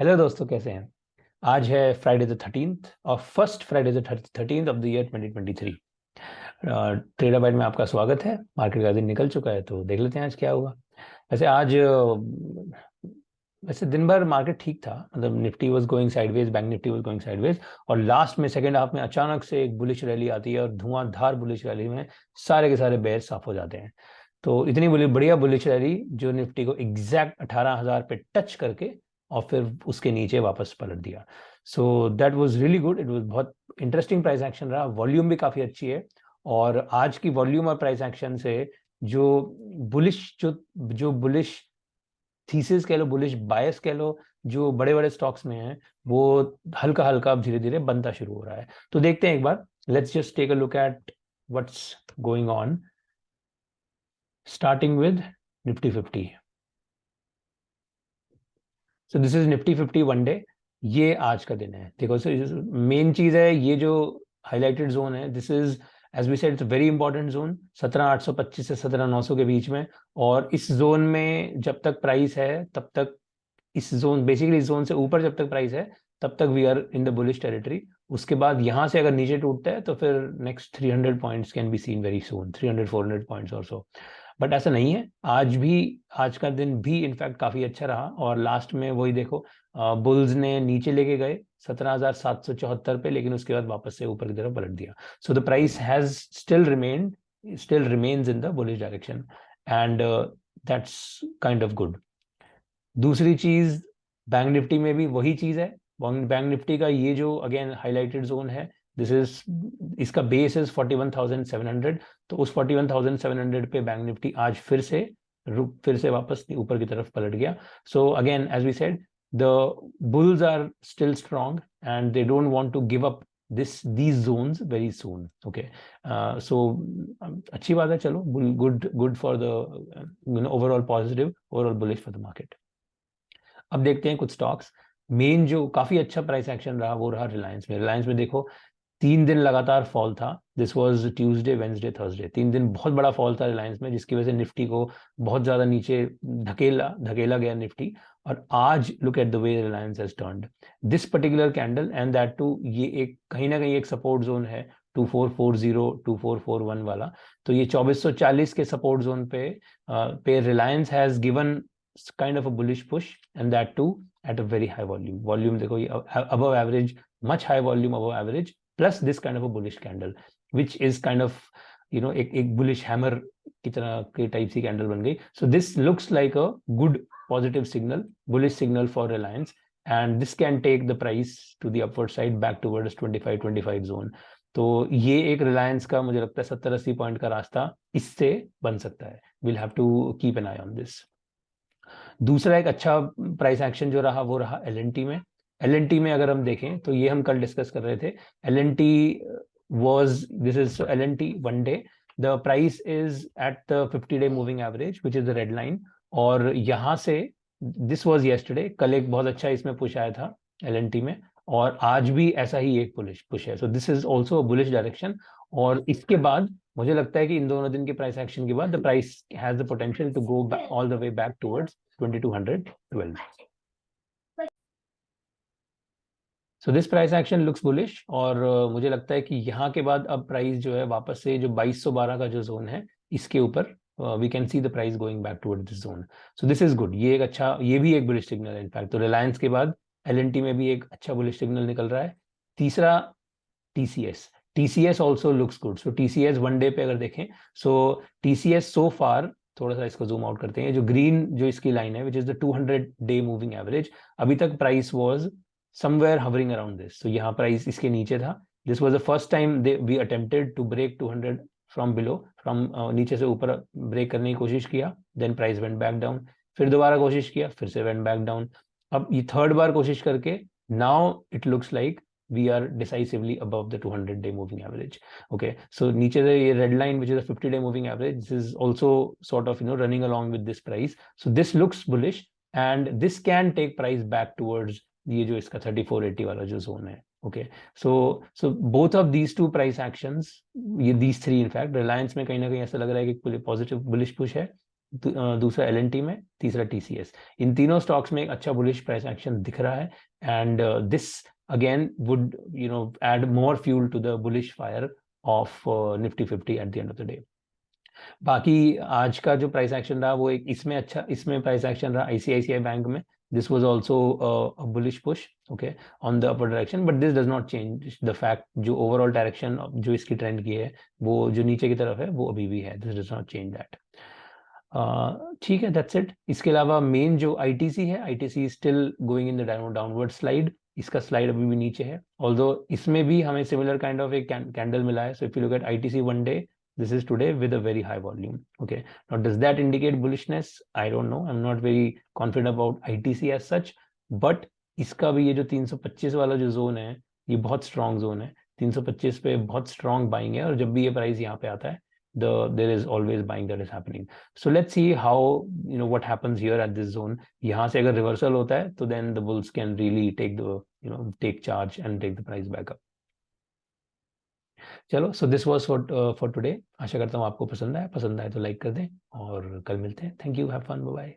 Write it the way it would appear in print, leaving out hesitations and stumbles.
Hello दोस्तों, कैसे हैं। आज है फ्राइडे द 13th और first Friday the 13th of the year 2023। Trader byte में आपका स्वागत है। मार्केट का दिन निकल चुका है तो देख लेते हैं आज क्या हुआ। वैसे आज वैसे दिन भर मार्केट ठीक था, मतलब Nifty was going sideways, bank Nifty was going sideways. और लास्ट में सेकंड हाफ में अचानक से एक बुलिश रैली आती है और धुआंधार बुलिश रैली में सारे के सारे बेयर साफ हो जाते हैं। तो इतनी बढ़िया बुलिश रैली जो निफ्टी को एग्जैक्ट 18,000 पे टच करके और फिर उसके नीचे वापस पलट दिया। So that was really good. It was बहुत इंटरेस्टिंग प्राइस एक्शन रहा। वॉल्यूम भी काफी अच्छी है और आज की वॉल्यूम और प्राइस एक्शन से जो बुलिश थीसिस कह लो, बुलिश बायस कह लो, जो बड़े बड़े स्टॉक्स में है वो हल्का हल्का अब धीरे धीरे बनता शुरू हो रहा है। तो देखते हैं एक बार, let's just take a look at what's going on, starting with Nifty 50। So this is Nifty 50 one day. ये आज का दिन है। देखो मेन चीज है, ये जो हाईलाइटेड जोन है, this is as we said it's very important zone, 17,825 से 17,900 के बीच में। और इस जोन में जब तक प्राइस है तब तक, इस जोन बेसिकली इस जोन से ऊपर जब तक प्राइस है तब तक we are in the bullish territory. उसके बाद यहां से अगर नीचे टूटता है तो फिर next 300 points can be seen very soon, 300-400 points और सो। बट ऐसा नहीं है। आज का दिन भी इनफैक्ट काफी अच्छा रहा और लास्ट में वही देखो, बुल्स ने नीचे लेके गए 17,774 पे, लेकिन उसके बाद वापस से ऊपर की तरफ पलट दिया। So the price has still remains in the bullish direction and that's kind of good. दूसरी चीज, बैंक निफ्टी में भी वही चीज है। बैंक निफ्टी का ये जो अगेन हाईलाइटेड जोन है, दिस इज इसका बेस इज 41,700। तो उस 41,700 पे बैंक निफ्टी आज फिर से वापस ऊपर की तरफ पलट गया। So again as we said, the bulls are still strong and they don't want to give up these zones very soon. Okay. So अच्छी बात है। चलो, good for the overall positive, overall bullish for the market. अब देखते हैं कुछ stocks. Main जो काफी अच्छा प्राइस एक्शन रहा वो रहा रिलायंस में। रिलायंस में देखो 3 दिन लगातार फॉल था। This was Tuesday, Wednesday, Thursday, 3 दिन बहुत बड़ा फॉल था रिलायंस में, जिसकी वजह से निफ्टी को बहुत ज्यादा नीचे धकेला धकेला गया निफ्टी। और आज look at the way Reliance has turned this particular candle and that too, ये एक कहीं ना कहीं एक सपोर्ट जोन है 2440 2441 वाला। तो ये 2440 के सपोर्ट जोन पे Reliance has given kind of a bullish push, and that too at a very high volume देखो, ये above average, much high volume above average, plus this kind of a bullish candle which is kind of एक bullish hammer की तरह के type सी candle बन गई। so this looks like a good positive signal, bullish signal for Reliance, and this can take the price to the upward side back towards 25 zone। तो ये एक रिलायंस का मुझे लगता है 70-80 पॉइंट का रास्ता इससे बन सकता है। we'll have to keep an eye on this। दूसरा एक अच्छा प्राइस एक्शन जो रहा वो रहा एलएनटी में। एलएनटी में अगर हम देखें तो ये हम कल डिस्कस कर रहे थे। L and T was this is L and T one day, the price is at the 50-day moving average which is the red line. और यहां से दिस वाज यस्टरडे, कल एक बहुत अच्छा इसमें पुश आया था एलएनटी में, और आज भी ऐसा ही एक पुश है। सो this is also bullish direction. और इसके बाद मुझे लगता है कि इन दोनों दिन के प्राइस एक्शन के बाद the price has the potential to go all the way back towards 2212। So this price action looks bullish. और मुझे लगता है कि यहाँ के बाद अब प्राइस जो है वापस से जो 2212 का जो जोन है इसके ऊपर we can see the price going back toward this zone. So this is good. ये एक अच्छा, ये भी एक बुलिश सिग्नल है इनफैक्ट। तो रिलायंस के बाद एलएनटी में भी एक अच्छा बुलिश सिग्नल निकल रहा है। तीसरा टीसीएस ऑल्सो लुक्स गुड। सो टीसीएस वन डे पे अगर देखें, सो टीसीएस सो फार, थोड़ा सा इसको जूम आउट करते हैं, जो ग्रीन जो इसकी लाइन है which is the 200-day moving average, अभी तक price was somewhere hovering around this. So यहाँ प्राइस इसके नीचे था। This was the first time we attempted to break 200 from below, from नीचे से ऊपर ब्रेक करने की कोशिश किया, then price went back down. फिर दोबारा कोशिश किया, फिर से वेंट बैक डाउन। अब ये थर्ड बार कोशिश करके now it looks like we are decisively above the 200-day moving average। Okay, so नीचे से ये red line which is a 50-day moving average, this is also sort of running along with this price। So this looks bullish and this can take price back towards ये जो इसका 3480 वाला जो zone है। Okay, so both of these two price actions, ये these three in fact, Reliance में कहीं ना कहीं ऐसा लग रहा है कि पॉजिटिव बुलिश पुश है, दूसरा LNT में, तीसरा TCS। इन तीनों स्टॉक्स में एक अच्छा बुलिश प्राइस एक्शन दिख रहा है, and this again would add more fuel to the bullish fire of Nifty 50 at the end of the day। बाकी आज का जो प्राइस एक्शन रहा वो एक इसमें प्राइस एक्शन रहा ICICI बैंक में। This was also a bullish push, okay, on the upper direction, but this does not change the fact जो ओवरऑल डायरेक्शन जो इसकी ट्रेंड की है वो जो नीचे की तरफ है वो अभी भी है। This does not change that. ठीक है, दैट्स इट। इसके अलावा मेन जो ITC है, ITC still going in the downward slide. इसका स्लाइड अभी भी नीचे है, ऑल्दो इसमें भी हमें सिमिलर काइंड ऑफ एक कैंडल मिला है। So if you look at ITC one day, this is today with a very high volume, okay। Now does that indicate bullishness? I don't know, I'm not very confident about ITC as such, but इसका भी ये जो 325 वाला जो zone है ये बहुत strong zone है। 325 पे बहुत स्ट्रॉन्ग बाइंग है, और जब भी ये प्राइस यहाँ पे आता है there is always buying that is happening। So let's see how what happens here at this zone। यहाँ से अगर रिवर्सल होता है तो then the bulls can really take charge and take the price back up। चलो, so this was for today. आशा करता हूँ आपको पसंद आए तो लाइक कर दें, और कल मिलते हैं। Thank you, have fun, bye bye.